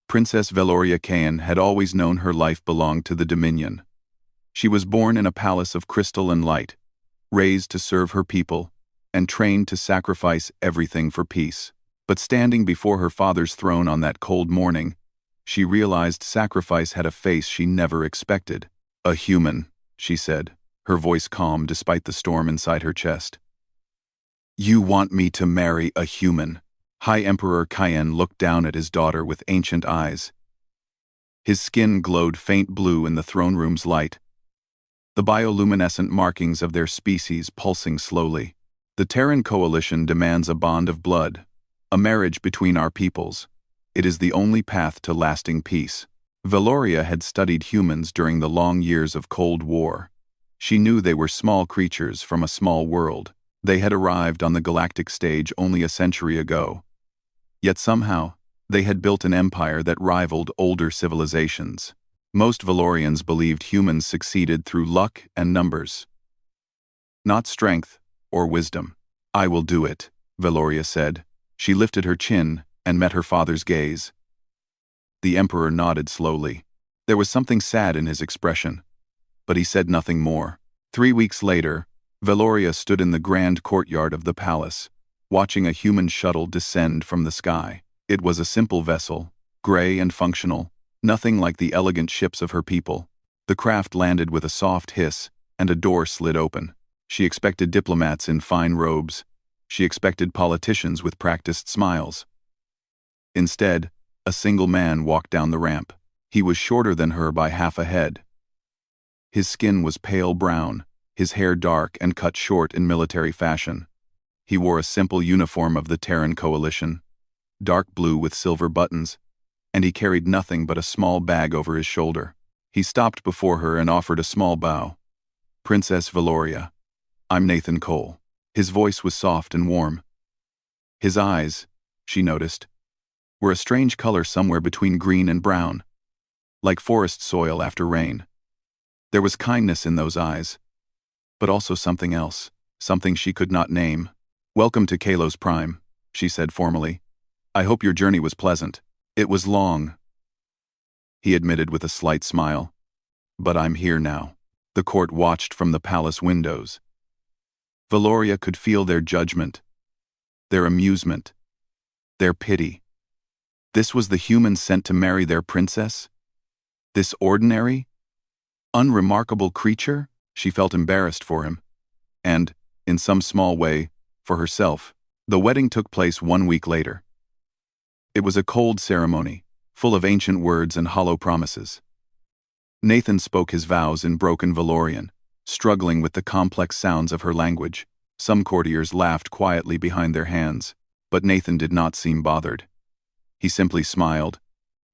Princess Veloria Kayan had always known her life belonged to the Dominion. She was born in a palace of crystal and light, raised to serve her people, and trained to sacrifice everything for peace. But standing before her father's throne on that cold morning, she realized sacrifice had a face she never expected. "A human," she said, her voice calm despite the storm inside her chest. "You want me to marry a human?" High Emperor Kayan looked down at his daughter with ancient eyes. His skin glowed faint blue in the throne room's light, the bioluminescent markings of their species pulsing slowly. "The Terran Coalition demands a bond of blood, a marriage between our peoples. It is the only path to lasting peace." Veloria had studied humans during the long years of Cold War. She knew they were small creatures from a small world. They had arrived on the galactic stage only a century ago. Yet somehow, they had built an empire that rivaled older civilizations. Most Valorians believed humans succeeded through luck and numbers, not strength or wisdom. "I will do it," Veloria said. She lifted her chin and met her father's gaze. The Emperor nodded slowly. There was something sad in his expression, but he said nothing more. 3 weeks later, Veloria stood in the grand courtyard of the palace, watching a human shuttle descend from the sky. It was a simple vessel, gray and functional, nothing like the elegant ships of her people. The craft landed with a soft hiss, and a door slid open. She expected diplomats in fine robes. She expected politicians with practiced smiles. Instead, a single man walked down the ramp. He was shorter than her by half a head. His skin was pale brown, his hair dark and cut short in military fashion. He wore a simple uniform of the Terran Coalition, dark blue with silver buttons, and he carried nothing but a small bag over his shoulder. He stopped before her and offered a small bow. "Princess Veloria, I'm Nathan Cole." His voice was soft and warm. His eyes, she noticed, were a strange color somewhere between green and brown, like forest soil after rain. There was kindness in those eyes, but also something else, something she could not name. "Welcome to Kalos Prime," she said formally. "I hope your journey was pleasant." "It was long," he admitted with a slight smile. "But I'm here now." The court watched from the palace windows. Veloria could feel their judgment, their amusement, their pity. This was the human sent to marry their princess? This ordinary, unremarkable creature? She felt embarrassed for him, and, in some small way, for herself. The wedding took place 1 week later. It was a cold ceremony, full of ancient words and hollow promises. Nathan spoke his vows in broken Valorian, struggling with the complex sounds of her language. Some courtiers laughed quietly behind their hands, but Nathan did not seem bothered. He simply smiled,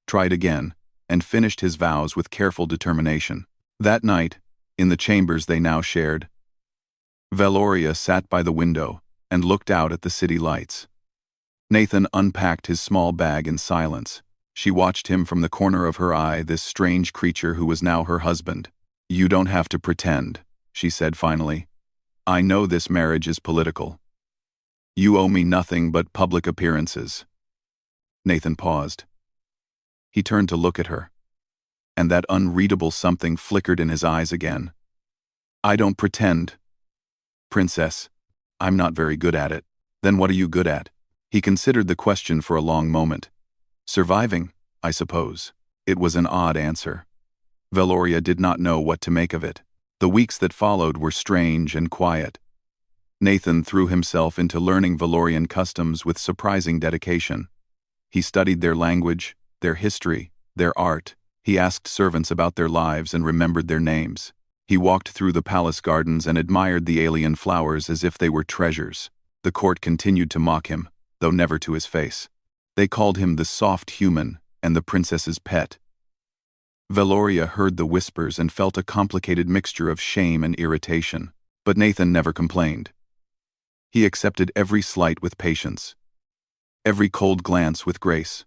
tried again, and finished his vows with careful determination. That night, in the chambers they now shared, Veloria sat by the window and looked out at the city lights. Nathan unpacked his small bag in silence. She watched him from the corner of her eye, this strange creature who was now her husband. "You don't have to pretend," she said finally. "I know this marriage is political. You owe me nothing but public appearances." Nathan paused. He turned to look at her, and that unreadable something flickered in his eyes again. "I don't pretend, Princess. I'm not very good at it." "Then what are you good at?" He considered the question for a long moment. "Surviving, I suppose." It was an odd answer. Veloria did not know what to make of it. The weeks that followed were strange and quiet. Nathan threw himself into learning Valorian customs with surprising dedication. He studied their language, their history, their art. He asked servants about their lives and remembered their names. He walked through the palace gardens and admired the alien flowers as if they were treasures. The court continued to mock him, though never to his face. They called him the soft human and the princess's pet. Veloria heard the whispers and felt a complicated mixture of shame and irritation. But Nathan never complained. He accepted every slight with patience, every cold glance with grace.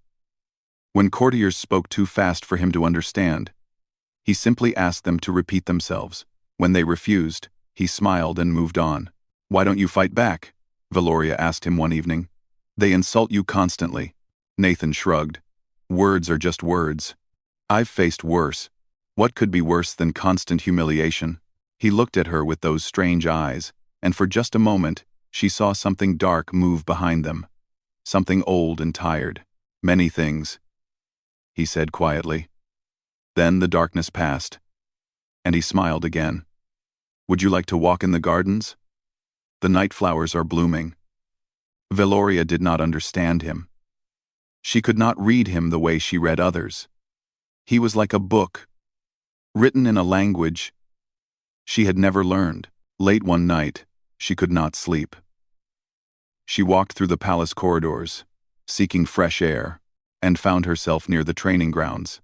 When courtiers spoke too fast for him to understand, he simply asked them to repeat themselves. When they refused, he smiled and moved on. "Why don't you fight back?" Veloria asked him one evening. "They insult you constantly." Nathan shrugged. Words are just words. I've faced worse. What could be worse than constant humiliation? He looked at her with those strange eyes, and for just a moment, she saw something dark move behind them. Something old and tired. Many things, he said quietly. Then the darkness passed, and he smiled again. Would you like to walk in the gardens? The night flowers are blooming. Veloria did not understand him. She could not read him the way she read others. He was like a book, written in a language she had never learned. Late one night, she could not sleep. She walked through the palace corridors, seeking fresh air, and found herself near the training grounds.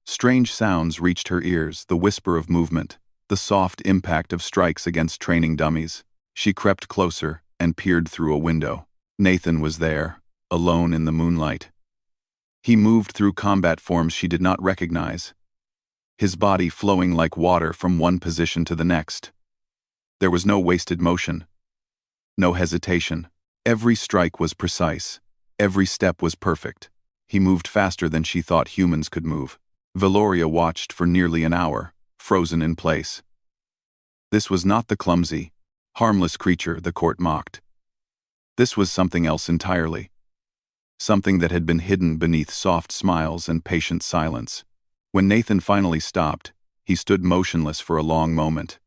Strange sounds reached her ears, the whisper of movement, the soft impact of strikes against training dummies. She crept closer and peered through a window. Nathan was there, alone in the moonlight. He moved through combat forms she did not recognize, his body flowing like water from one position to the next. There was no wasted motion, no hesitation. Every strike was precise. Every step was perfect. He moved faster than she thought humans could move. Veloria watched for nearly an hour, frozen in place. This was not the clumsy, harmless creature the court mocked. This was something else entirely. Something that had been hidden beneath soft smiles and patient silence. When Nathan finally stopped, he stood motionless for a long moment.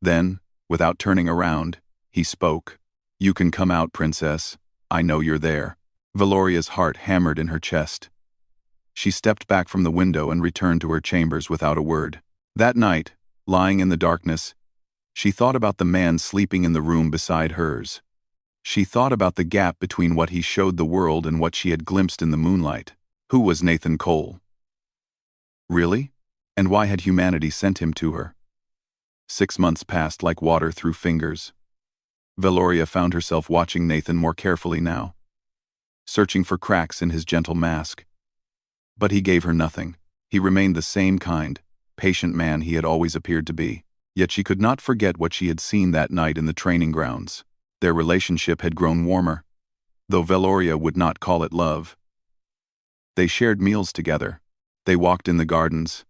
Then, without turning around, he spoke. You can come out, princess. I know you're there. Valoria's heart hammered in her chest. She stepped back from the window and returned to her chambers without a word. That night, lying in the darkness, she thought about the man sleeping in the room beside hers. She thought about the gap between what he showed the world and what she had glimpsed in the moonlight. Who was Nathan Cole? Really? And why had humanity sent him to her? 6 months passed like water through fingers. Veloria found herself watching Nathan more carefully now, searching for cracks in his gentle mask. But he gave her nothing. He remained the same kind, patient man he had always appeared to be. Yet she could not forget what she had seen that night in the training grounds. Their relationship had grown warmer, though Veloria would not call it love. They shared meals together. They walked in the gardens.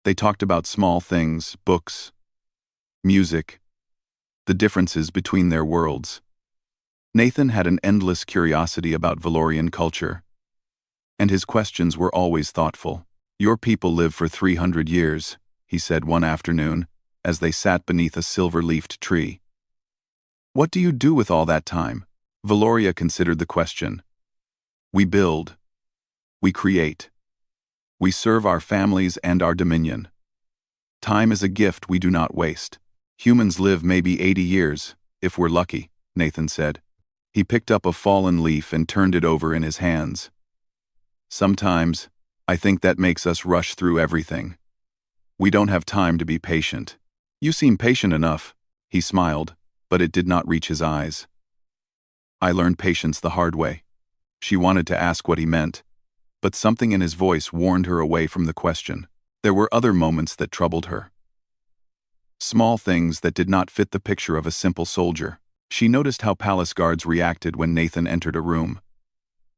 They talked about small things, books, music, the differences between their worlds. Nathan had an endless curiosity about Valorian culture, and his questions were always thoughtful. Your people live for 300 years, he said one afternoon, as they sat beneath a silver-leafed tree. What do you do with all that time? Veloria considered the question. We build. We create. We serve our families and our dominion. Time is a gift we do not waste. Humans live maybe 80 years, if we're lucky, Nathan said. He picked up a fallen leaf and turned it over in his hands. Sometimes, I think that makes us rush through everything. We don't have time to be patient. You seem patient enough, he smiled, but it did not reach his eyes. I learned patience the hard way. She wanted to ask what he meant, but something in his voice warned her away from the question. There were other moments that troubled her. Small things that did not fit the picture of a simple soldier. She noticed how palace guards reacted when Nathan entered a room.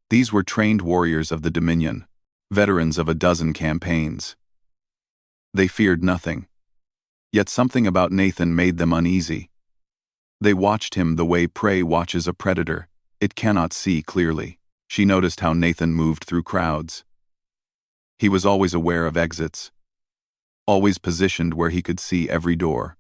These were trained warriors of the Dominion, veterans of a dozen campaigns. They feared nothing. Yet something about Nathan made them uneasy. They watched him the way prey watches a predator. It cannot see clearly. She noticed how Nathan moved through crowds. He was always aware of exits, always positioned where he could see every door.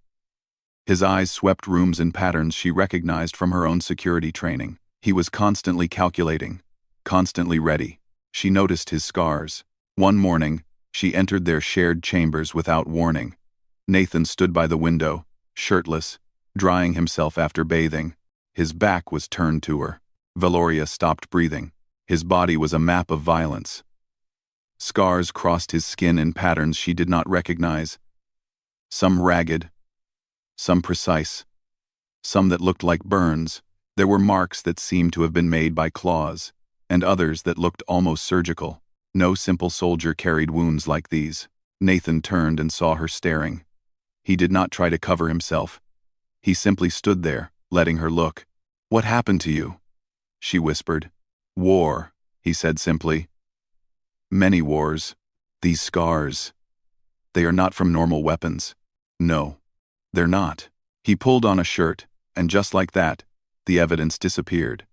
His eyes swept rooms in patterns she recognized from her own security training. He was constantly calculating, constantly ready. She noticed his scars. One morning, she entered their shared chambers without warning. Nathan stood by the window, shirtless, drying himself after bathing. His back was turned to her. Veloria stopped breathing. His body was a map of violence. Scars crossed his skin in patterns she did not recognize. Some ragged, some precise, some that looked like burns. There were marks that seemed to have been made by claws, and others that looked almost surgical. No simple soldier carried wounds like these. Nathan turned and saw her staring. He did not try to cover himself. He simply stood there, letting her look. What happened to you? She whispered. War, he said simply. Many wars. These scars. They are not from normal weapons. No, they're not. He pulled on a shirt, and just like that, the evidence disappeared.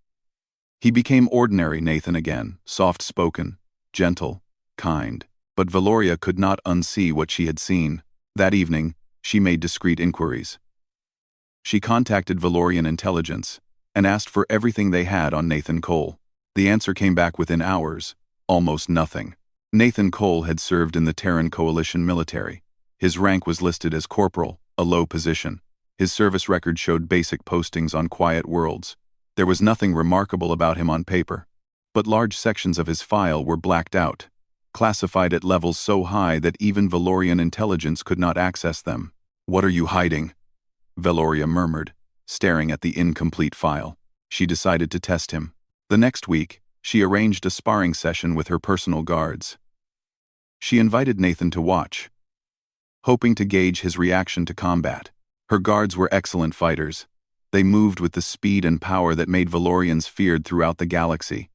He became ordinary Nathan again, soft-spoken, gentle, kind. But Valoria could not unsee what she had seen. That evening, she made discreet inquiries. She contacted Valorian intelligence and asked for everything they had on Nathan Cole. The answer came back within hours: almost nothing. Nathan Cole had served in the Terran Coalition military. His rank was listed as corporal, a low position. His service record showed basic postings on quiet worlds. There was nothing remarkable about him on paper, but large sections of his file were blacked out, classified at levels so high that even Valorian intelligence could not access them. "What are you hiding?" Valoria murmured, staring at the incomplete file. She decided to test him. The next week, she arranged a sparring session with her personal guards. She invited Nathan to watch, hoping to gauge his reaction to combat. Her guards were excellent fighters. They moved with the speed and power that made Valorians feared throughout the galaxy.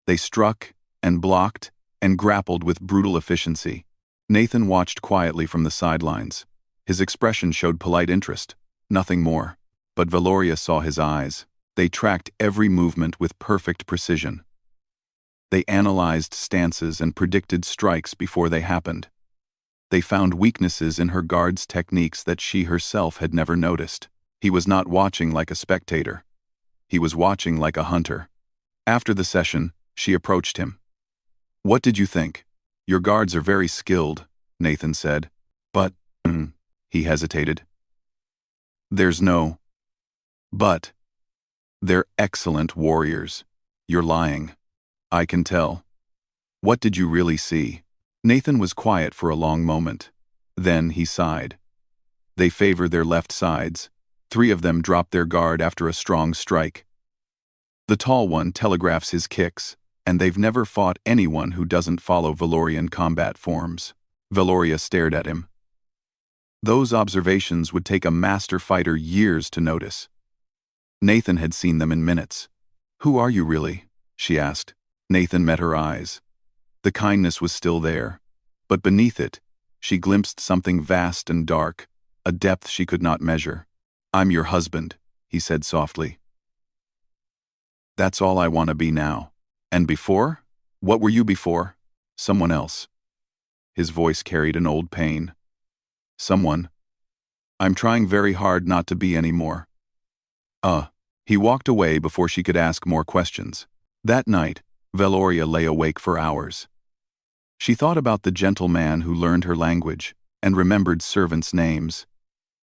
They struck and blocked and grappled with brutal efficiency. Nathan watched quietly from the sidelines. His expression showed polite interest, nothing more. But Valoria saw his eyes. They tracked every movement with perfect precision. They analyzed stances and predicted strikes before they happened. They found weaknesses in her guards' techniques that she herself had never noticed. He was not watching like a spectator. He was watching like a hunter. After the session, she approached him. "What did you think?" "Your guards are very skilled," Nathan said. "But," he hesitated. "There's no but. They're excellent warriors." "You're lying. I can tell." "What did you really see?" Nathan was quiet for a long moment. Then he sighed. "They favor their left sides. 3 of them drop their guard after a strong strike. The tall one telegraphs his kicks, and they've never fought anyone who doesn't follow Valorian combat forms." Valoria stared at him. Those observations would take a master fighter years to notice. Nathan had seen them in minutes. "Who are you really?" she asked. Nathan met her eyes. The kindness was still there, but beneath it, she glimpsed something vast and dark, a depth she could not measure. "I'm your husband," he said softly. "That's all I want to be now." "And before? What were you before?" "Someone else." His voice carried an old pain. "Someone I'm trying very hard not to be anymore." He walked away before she could ask more questions. That night, Valoria lay awake for hours. She thought about the gentle man who learned her language and remembered servants' names.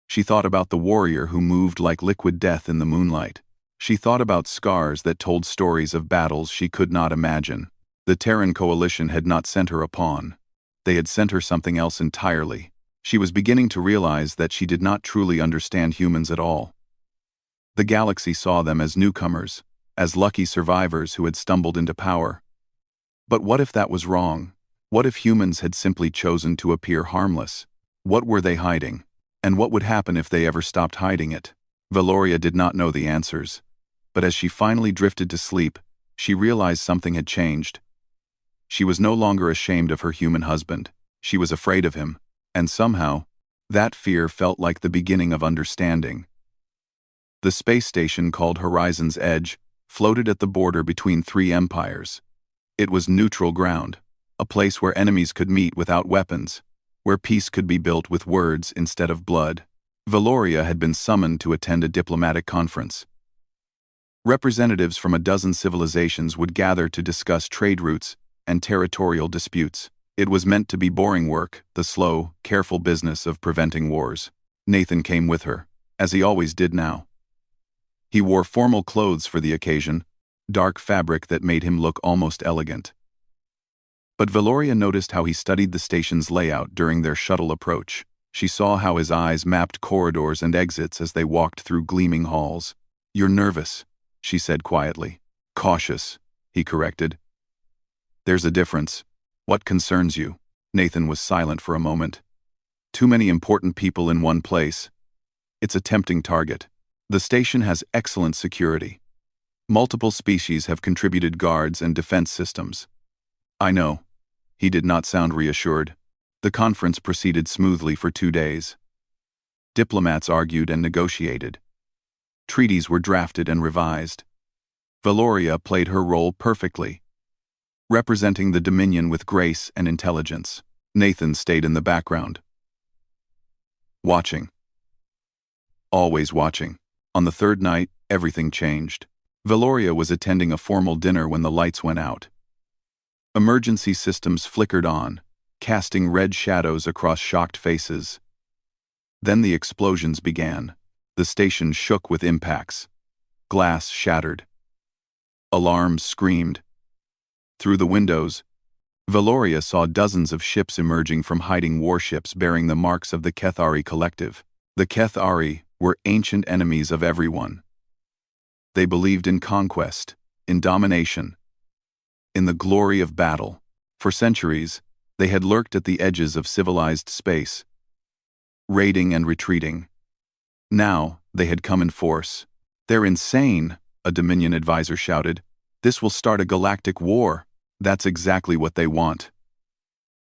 She thought about the warrior who moved like liquid death in the moonlight. She thought about scars that told stories of battles she could not imagine. The Terran Coalition had not sent her a pawn. They had sent her something else entirely. She was beginning to realize that she did not truly understand humans at all. The galaxy saw them as newcomers, as lucky survivors who had stumbled into power. But what if that was wrong? What if humans had simply chosen to appear harmless? What were they hiding? And what would happen if they ever stopped hiding it? Valoria did not know the answers. But as she finally drifted to sleep, she realized something had changed. She was no longer ashamed of her human husband. She was afraid of him, and somehow, that fear felt like the beginning of understanding. The space station called Horizon's Edge floated at the border between 3 empires. It was neutral ground, a place where enemies could meet without weapons, where peace could be built with words instead of blood. Valoria had been summoned to attend a diplomatic conference. Representatives from a dozen civilizations would gather to discuss trade routes and territorial disputes. It was meant to be boring work, the slow, careful business of preventing wars. Nathan came with her, as he always did now. He wore formal clothes for the occasion, dark fabric that made him look almost elegant. But Valoria noticed how he studied the station's layout during their shuttle approach. She saw how his eyes mapped corridors and exits as they walked through gleaming halls. "You're nervous," she said quietly. "Cautious," he corrected. "There's a difference. What concerns you?" Nathan was silent for a moment. "Too many important people in one place. It's a tempting target. The station has excellent security. Multiple species have contributed guards and defense systems." "I know. He did not sound reassured. The conference proceeded smoothly for 2 days. Diplomats argued and negotiated. Treaties were drafted and revised. Valoria played her role perfectly, representing the Dominion with grace and intelligence. Nathan stayed in the background, watching. Always watching. On the third night, everything changed. Valoria was attending a formal dinner when the lights went out. Emergency systems flickered on, casting red shadows across shocked faces. Then the explosions began. The station shook with impacts. Glass shattered. Alarms screamed. Through the windows, Valoria saw dozens of ships emerging from hiding warships bearing the marks of the Kethari collective. The Kethari were ancient enemies of everyone. They believed in conquest, in domination, in the glory of battle. For centuries, they had lurked at the edges of civilized space, raiding and retreating. Now, they had come in force. "They're insane," a Dominion advisor shouted. "This will start a galactic war." "That's exactly what they want,"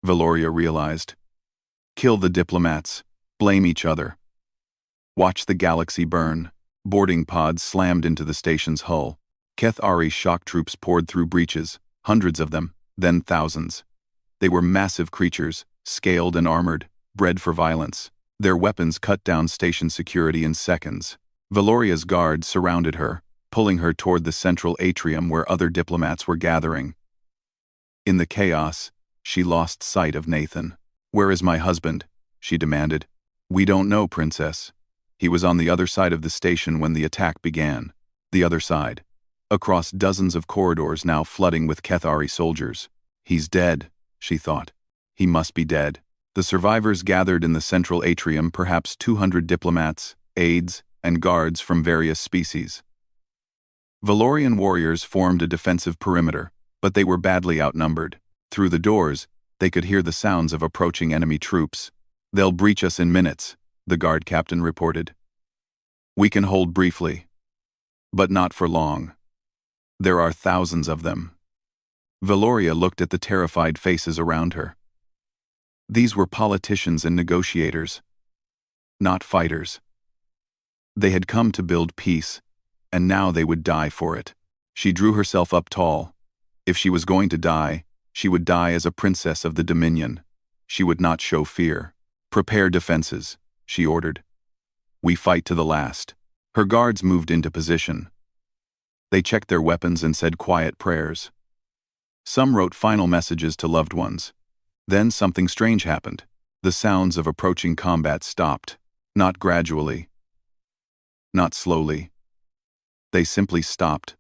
Valoria realized. "Kill the diplomats. Blame each other. Watch the galaxy burn." Boarding pods slammed into the station's hull. Kethari shock troops poured through breaches, hundreds of them, then thousands. They were massive creatures, scaled and armored, bred for violence. Their weapons cut down station security in seconds. Valoria's guards surrounded her, pulling her toward the central atrium where other diplomats were gathering. In the chaos, she lost sight of Nathan. "Where is my husband?" she demanded. "We don't know, Princess. He was on the other side of the station when the attack began." The other side. Across dozens of corridors now flooding with Kethari soldiers. "He's dead," she thought. "He must be dead." The survivors gathered in the central atrium, perhaps 200 diplomats, aides, and guards from various species. Valorian warriors formed a defensive perimeter, but they were badly outnumbered. Through the doors, they could hear the sounds of approaching enemy troops. "They'll breach us in minutes," the guard captain reported. "We can hold briefly, but not for long. There are thousands of them." Valoria looked at the terrified faces around her. These were politicians and negotiators, not fighters. They had come to build peace, and now they would die for it. She drew herself up tall. If she was going to die, she would die as a princess of the Dominion. She would not show fear. "Prepare defenses," she ordered. "We fight to the last." Her guards moved into position. They checked their weapons and said quiet prayers. Some wrote final messages to loved ones. Then something strange happened. The sounds of approaching combat stopped. Not gradually. Not slowly. They simply stopped.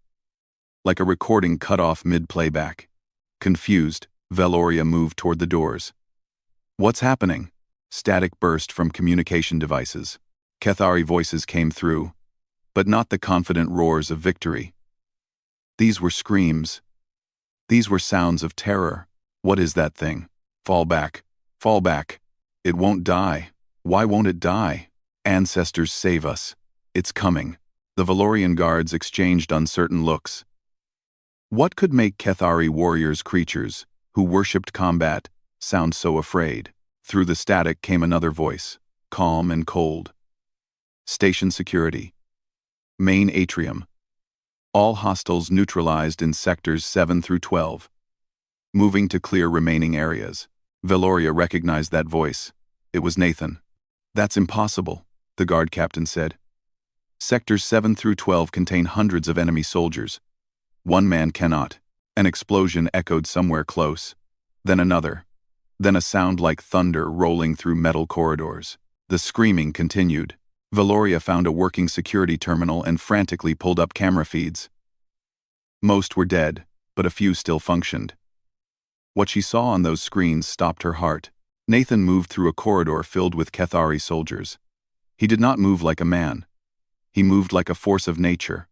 Like a recording cut off mid-playback. Confused, Valoria moved toward the doors. "What's happening?" Static burst from communication devices. Kethari voices came through, but not the confident roars of victory. These were screams. These were sounds of terror. "What is that thing? Fall back. Fall back. It won't die. Why won't it die? Ancestors, save us. It's coming." The Valorian guards exchanged uncertain looks. What could make Kethari warriors, creatures who worshipped combat, sound so afraid? Through the static came another voice, calm and cold. "Station security. Main atrium. All hostiles neutralized in sectors 7 through 12. Moving to clear remaining areas." Valoria recognized that voice. It was Nathan. "That's impossible," the guard captain said. "Sectors 7 through 12 contain hundreds of enemy soldiers. One man cannot." An explosion echoed somewhere close. Then another. Then a sound like thunder rolling through metal corridors. The screaming continued. Valoria found a working security terminal and frantically pulled up camera feeds. Most were dead, but a few still functioned. What she saw on those screens stopped her heart. Nathan moved through a corridor filled with Kethari soldiers. He did not move like a man. He moved like a force of nature.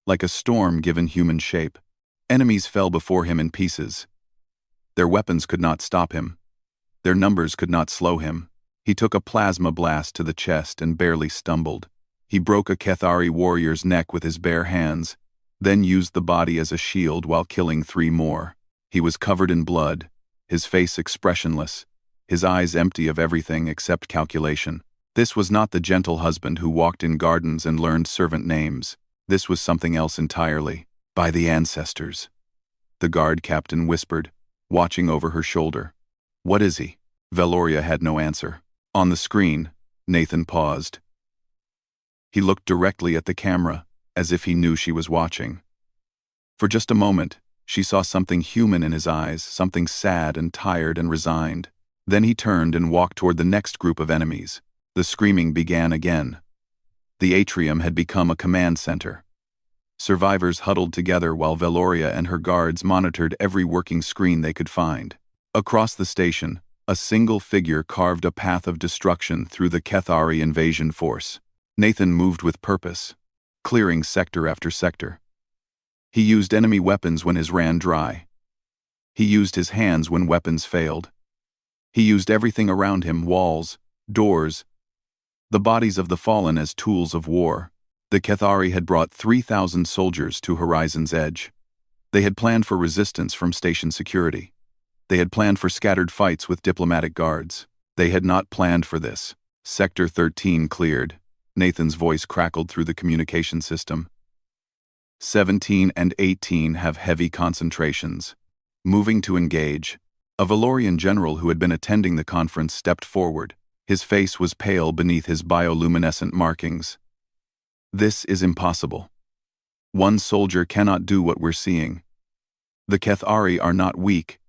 Like a storm given human shape. Enemies fell before him in pieces. Their weapons could not stop him. Their numbers could not slow him. He took a plasma blast to the chest and barely stumbled. He broke a Kethari warrior's neck with his bare hands, then used the body as a shield while killing 3 more. He was covered in blood, his face expressionless, his eyes empty of everything except calculation. This was not the gentle husband who walked in gardens and learned servant names. This was something else entirely. By the ancestors, the guard captain whispered, watching over her shoulder. What is he? Valoria had no answer. On the screen, Nathan paused. He looked directly at the camera, as if he knew she was watching. For just a moment, she saw something human in his eyes, something sad and tired and resigned. Then he turned and walked toward the next group of enemies. The screaming began again. The atrium had become a command center. Survivors huddled together while Valoria and her guards monitored every working screen they could find. Across the station, a single figure carved a path of destruction through the Kethari invasion force. Nathan moved with purpose, clearing sector after sector. He used enemy weapons when his ran dry. He used his hands when weapons failed. He used everything around him, walls, doors, the bodies of the fallen as tools of war. The Kethari had brought 3,000 soldiers to Horizon's edge. They had planned for resistance from station security. They had planned for scattered fights with diplomatic guards. They had not planned for this. Sector 13 cleared. Nathan's voice crackled through the communication system. 17 and 18 have heavy concentrations. Moving to engage. A Valorian general who had been attending the conference stepped forward. His face was pale beneath his bioluminescent markings. This is impossible. One soldier cannot do what we're seeing. The Kethari are not weak.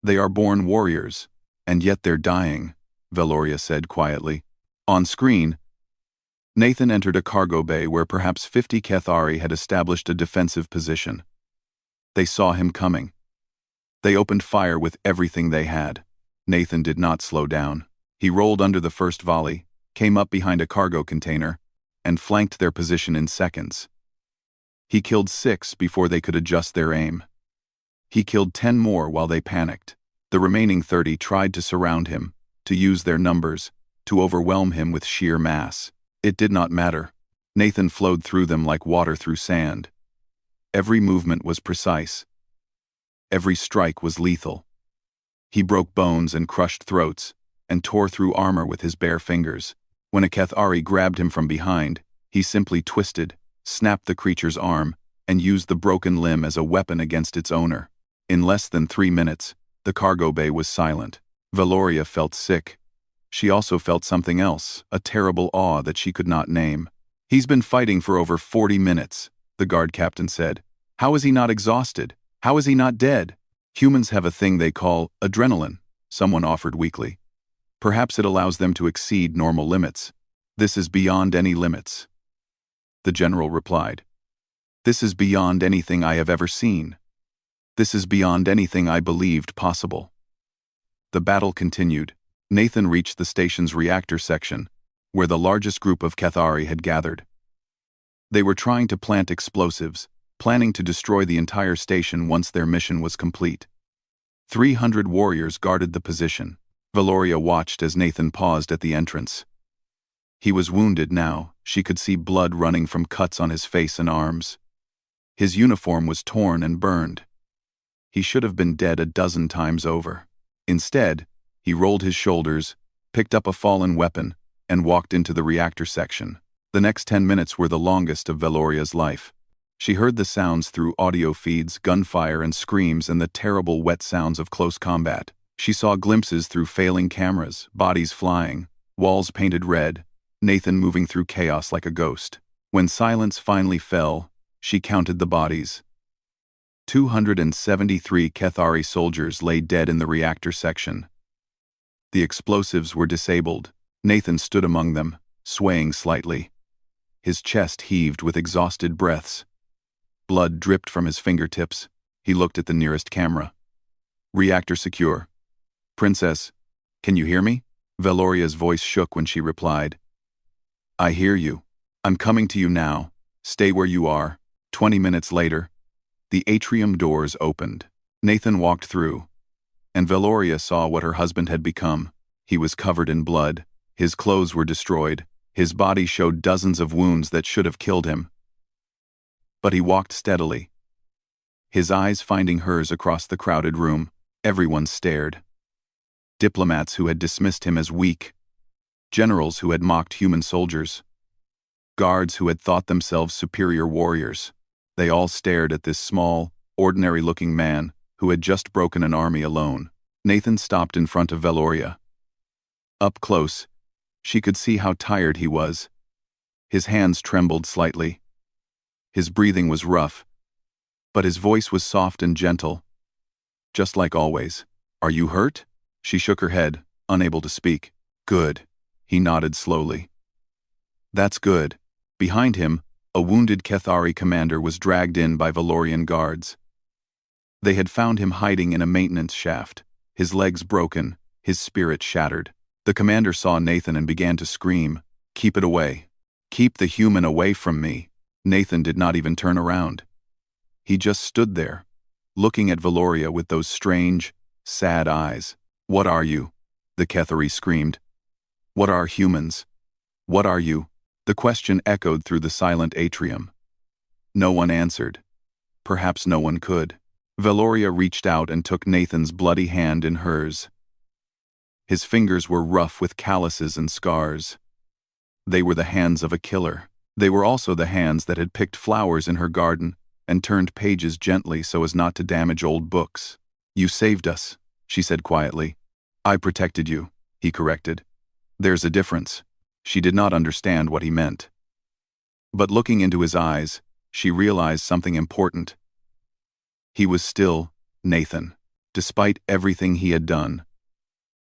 They are born warriors, and yet they're dying, Valoria said quietly. On screen, Nathan entered a cargo bay where perhaps 50 Kethari had established a defensive position. They saw him coming. They opened fire with everything they had. Nathan did not slow down. He rolled under the first volley, came up behind a cargo container, and flanked their position in seconds. He killed 6 before they could adjust their aim. He killed 10 more while they panicked. The remaining 30 tried to surround him, to use their numbers, to overwhelm him with sheer mass. It did not matter. Nathan flowed through them like water through sand. Every movement was precise. Every strike was lethal. He broke bones and crushed throats, and tore through armor with his bare fingers. When a Kethari grabbed him from behind, he simply twisted, snapped the creature's arm, and used the broken limb as a weapon against its owner. In less than 3 minutes, the cargo bay was silent. Valoria felt sick. She also felt something else, a terrible awe that she could not name. He's been fighting for over 40 minutes, the guard captain said. How is he not exhausted? How is he not dead? Humans have a thing they call adrenaline, someone offered weakly. Perhaps it allows them to exceed normal limits. This is beyond any limits. The general replied. This is beyond anything I have ever seen. This is beyond anything I believed possible. The battle continued. Nathan reached the station's reactor section, where the largest group of Kethari had gathered. They were trying to plant explosives, planning to destroy the entire station once their mission was complete. 300 warriors guarded the position. Valoria watched as Nathan paused at the entrance. He was wounded now. She could see blood running from cuts on his face and arms. His uniform was torn and burned. He should have been dead a dozen times over. Instead, he rolled his shoulders, picked up a fallen weapon, and walked into the reactor section. The next 10 minutes were the longest of Valoria's life. She heard the sounds through audio feeds, gunfire and screams, and the terrible wet sounds of close combat. She saw glimpses through failing cameras, bodies flying, walls painted red, Nathan moving through chaos like a ghost. When silence finally fell, she counted the bodies. 273 Kethari soldiers lay dead in the reactor section. The explosives were disabled. Nathan stood among them, swaying slightly. His chest heaved with exhausted breaths. Blood dripped from his fingertips. He looked at the nearest camera. Reactor secure. Princess, can you hear me? Valoria's voice shook when she replied. I hear you. I'm coming to you now. Stay where you are. 20 minutes later, the atrium doors opened. Nathan walked through, and Valoria saw what her husband had become. He was covered in blood. His clothes were destroyed. His body showed dozens of wounds that should have killed him. But he walked steadily, his eyes finding hers across the crowded room. Everyone stared. Diplomats who had dismissed him as weak, generals who had mocked human soldiers, guards who had thought themselves superior warriors. They all stared at this small, ordinary-looking man who had just broken an army alone. Nathan stopped in front of Valoria. Up close, she could see how tired he was. His hands trembled slightly. His breathing was rough, but his voice was soft and gentle. Just like always. "Are you hurt?" She shook her head, unable to speak. "Good." He nodded slowly. "That's good." Behind him, a wounded Kethari commander was dragged in by Valorian guards. They had found him hiding in a maintenance shaft, his legs broken, his spirit shattered. The commander saw Nathan and began to scream, "Keep it away. Keep the human away from me." Nathan did not even turn around. He just stood there, looking at Valoria with those strange, sad eyes. "What are you?" the Kethari screamed. "What are humans? What are you?" The question echoed through the silent atrium. No one answered. Perhaps no one could. Valoria reached out and took Nathan's bloody hand in hers. His fingers were rough with calluses and scars. They were the hands of a killer. They were also the hands that had picked flowers in her garden and turned pages gently so as not to damage old books. "You saved us," she said quietly. "I protected you," he corrected. "There's a difference." She did not understand what he meant. But looking into his eyes, she realized something important. He was still Nathan, despite everything he had done.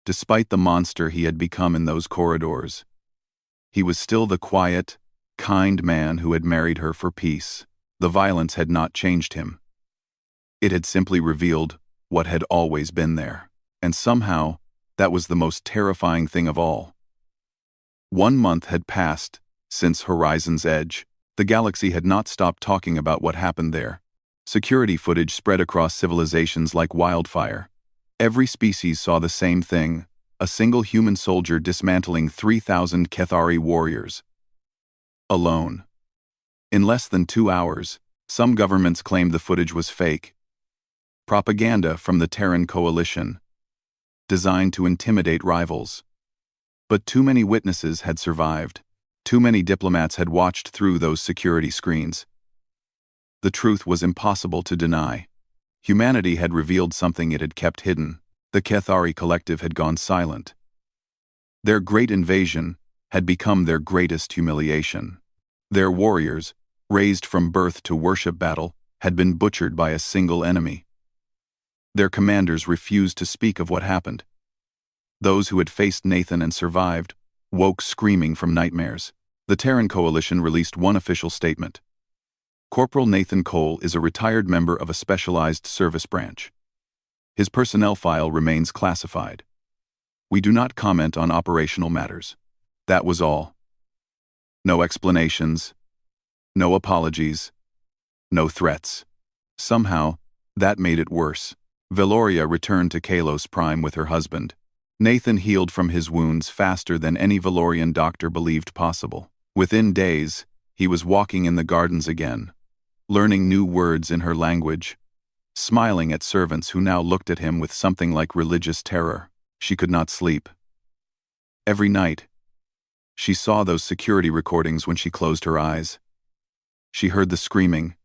Despite the monster he had become in those corridors. He was still the quiet, kind man who had married her for peace. The violence had not changed him. It had simply revealed what had always been there. And somehow, that was the most terrifying thing of all. 1 month had passed since Horizon's Edge. The galaxy had not stopped talking about what happened there. Security footage spread across civilizations like wildfire. Every species saw the same thing, a single human soldier dismantling 3,000 Kethari warriors. Alone. In less than 2 hours, some governments claimed the footage was fake. Propaganda from the Terran coalition, designed to intimidate rivals. But too many witnesses had survived. Too many diplomats had watched through those security screens. The truth was impossible to deny. Humanity had revealed something it had kept hidden. The Kethari collective had gone silent. Their great invasion had become their greatest humiliation. Their warriors, raised from birth to worship battle, had been butchered by a single enemy. Their commanders refused to speak of what happened. Those who had faced Nathan and survived woke screaming from nightmares. The Terran Coalition released one official statement. Corporal Nathan Cole is a retired member of a specialized service branch. His personnel file remains classified. We do not comment on operational matters. That was all. No explanations. No apologies. No threats. Somehow, that made it worse. Valoria returned to Kalos Prime with her husband. Nathan healed from his wounds faster than any Valorian doctor believed possible. Within days, he was walking in the gardens again, learning new words in her language, smiling at servants who now looked at him with something like religious terror. She could not sleep. Every night, she saw those security recordings when she closed her eyes. She heard the screaming.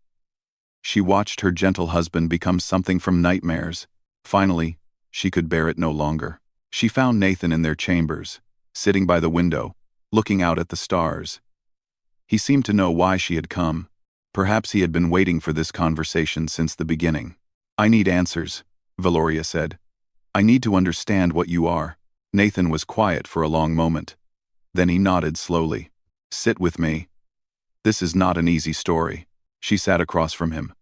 She watched her gentle husband become something from nightmares. Finally, she could bear it no longer. She found Nathan in their chambers, sitting by the window, looking out at the stars. He seemed to know why she had come. Perhaps he had been waiting for this conversation since the beginning. "I need answers," Valoria said. "I need to understand what you are." Nathan was quiet for a long moment. Then he nodded slowly. "Sit with me. This is not an easy story." She sat across from him.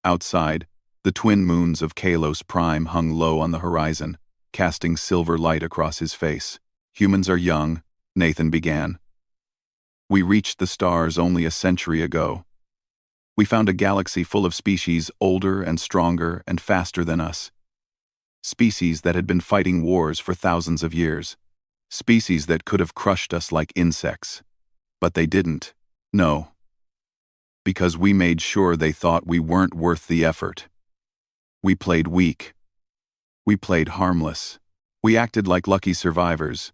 Outside, the twin moons of Kalos Prime hung low on the horizon, casting silver light across his face. "Humans are young," Nathan began. "We reached the stars only a century ago. We found a galaxy full of species older and stronger and faster than us. Species that had been fighting wars for thousands of years. Species that could have crushed us like insects. But they didn't. No. Because we made sure they thought we weren't worth the effort. We played weak. We played harmless. We acted like lucky survivors,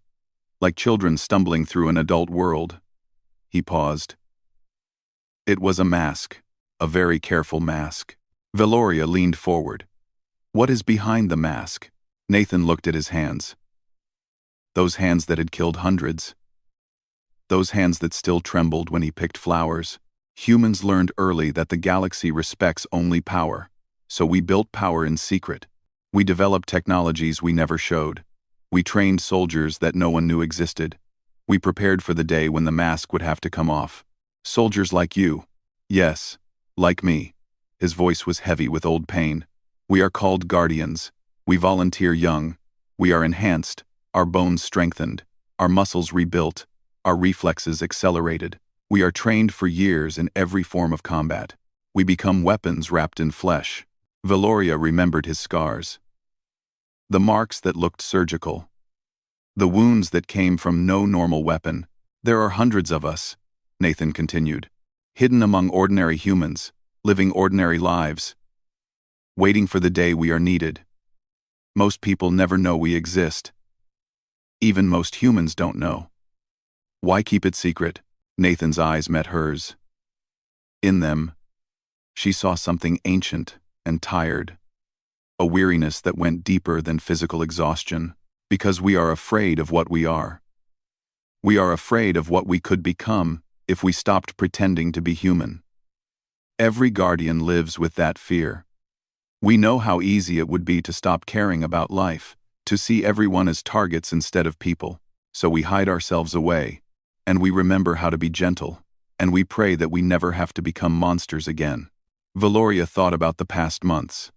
like children stumbling through an adult world. He paused. It was a mask, a very careful mask. Valoria leaned forward. What is behind the mask? Nathan looked at his hands. Those hands that had killed hundreds. Those hands that still trembled when he picked flowers. Humans learned early that the galaxy respects only power, so we built power in secret. We developed technologies we never showed. We trained soldiers that no one knew existed. We prepared for the day when the mask would have to come off. Soldiers like you. Yes, like me. His voice was heavy with old pain. We are called guardians. We volunteer young. We are enhanced, our bones strengthened, our muscles rebuilt, our reflexes accelerated. We are trained for years in every form of combat. We become weapons wrapped in flesh. Valoria remembered his scars. The marks that looked surgical. The wounds that came from no normal weapon. There are hundreds of us, Nathan continued, hidden among ordinary humans, living ordinary lives, waiting for the day we are needed. Most people never know we exist. Even most humans don't know. Why keep it secret? Nathan's eyes met hers. In them, she saw something ancient and tired, a weariness that went deeper than physical exhaustion, because we are afraid of what we are. We are afraid of what we could become if we stopped pretending to be human. Every guardian lives with that fear. We know how easy it would be to stop caring about life, to see everyone as targets instead of people, so we hide ourselves away, and we remember how to be gentle, and we pray that we never have to become monsters again. Valoria thought about the past months,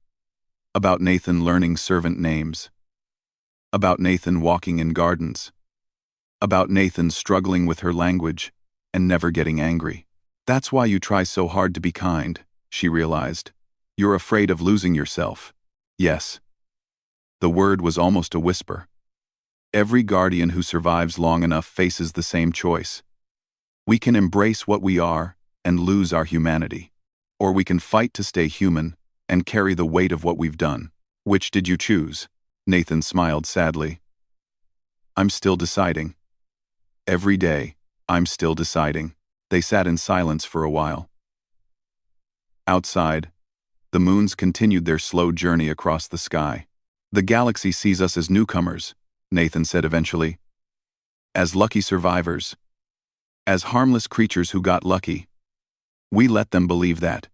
about Nathan learning servant names, about Nathan walking in gardens, about Nathan struggling with her language and never getting angry. That's why you try so hard to be kind, she realized. You're afraid of losing yourself. Yes. The word was almost a whisper. Every guardian who survives long enough faces the same choice. We can embrace what we are and lose our humanity. Or we can fight to stay human and carry the weight of what we've done. Which did you choose? Nathan smiled sadly. I'm still deciding. Every day, I'm still deciding. They sat in silence for a while. Outside, the moons continued their slow journey across the sky. The galaxy sees us as newcomers, Nathan said eventually. As lucky survivors. As harmless creatures who got lucky. We let them believe that.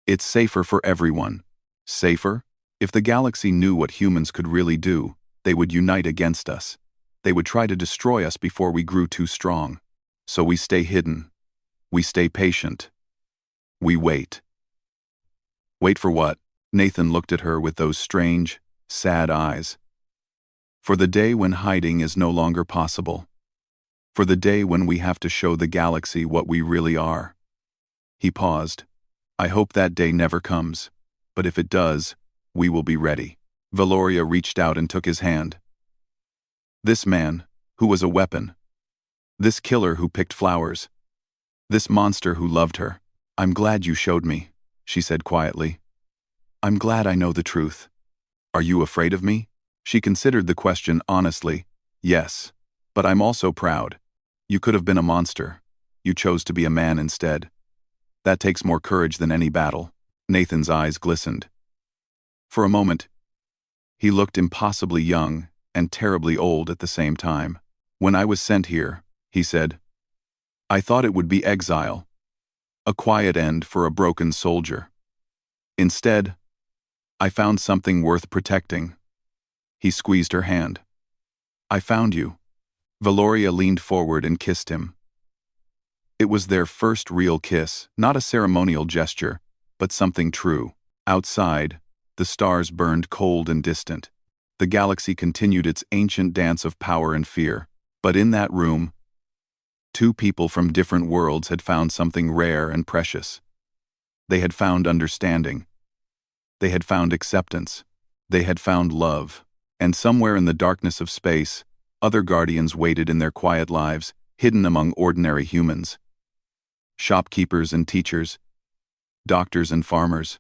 It's safer for everyone. Safer? If the galaxy knew what humans could really do, they would unite against us. They would try to destroy us before we grew too strong. So we stay hidden. We stay patient. We wait. Wait for what? Nathan looked at her with those strange, sad eyes. For the day when hiding is no longer possible. For the day when we have to show the galaxy what we really are. He paused. I hope that day never comes, but if it does, we will be ready. Valoria reached out and took his hand. This man, who was a weapon. This killer who picked flowers. This monster who loved her. I'm glad you showed me, she said quietly. I'm glad I know the truth. Are you afraid of me? She considered the question honestly. Yes, but I'm also proud. You could have been a monster. You chose to be a man instead. That takes more courage than any battle. Nathan's eyes glistened. For a moment, he looked impossibly young and terribly old at the same time. When I was sent here, he said, I thought it would be exile. A quiet end for a broken soldier. Instead, I found something worth protecting. He squeezed her hand. I found you. Valoria leaned forward and kissed him. It was their first real kiss, not a ceremonial gesture, but something true. Outside, the stars burned cold and distant. The galaxy continued its ancient dance of power and fear. But in that room, two people from different worlds had found something rare and precious. They had found understanding. They had found acceptance. They had found love. And somewhere in the darkness of space, other guardians waited in their quiet lives, hidden among ordinary humans. Shopkeepers and teachers, doctors and farmers,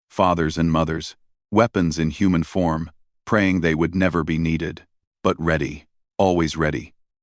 fathers and mothers, weapons in human form, praying they would never be needed. But ready, always ready.